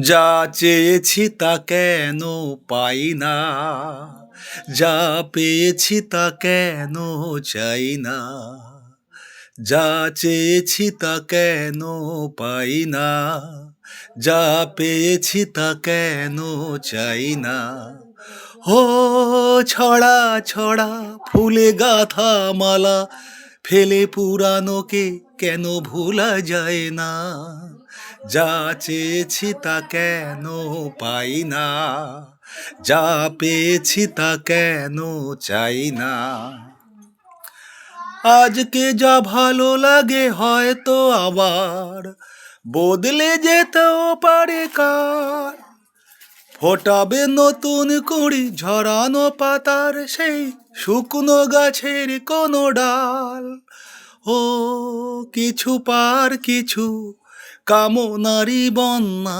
যা চেয়েছি তা কেন পাই না, যা পেয়েছি তা কেন চাই না, যা চেয়েছি তা কেন পাই না, যা পেয়েছি তা কেন চাই না। ও ছড়া ছড়া ফুলে গাথা মালা, ফেলে পুরানোকে কেন ভোলা যায় না, যা চেয়েছি তা কেন পাই না, যা পেয়েছি তা কেন চাই না। আজকে যা ভালো লাগে হয়তো আবার বদলে যেতেও পারে কাল, ফোটাবে নতুন কুড়ি ঝরানো পাতার সেই শুকনো গাছের কোনো ডাল। ও কিছু পার কিছু কামনারি বন্যা,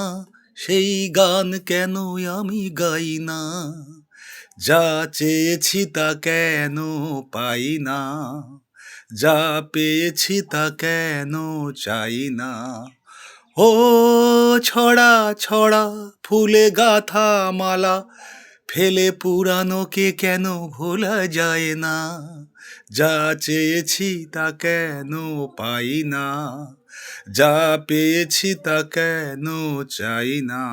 সেই গান কেন আমি গাই না, যা চেয়েছি তা কেন পাই না, যা পেয়েছি তা কেন চাই না। ও ছড়া ছড়া ফুলে গাথা মালা, ফেলে পুরানোকে কেন ভোলা যায় না, যা চেয়েছি তা কেন পাই না, যা পেয়েছি তা কেন চাই না।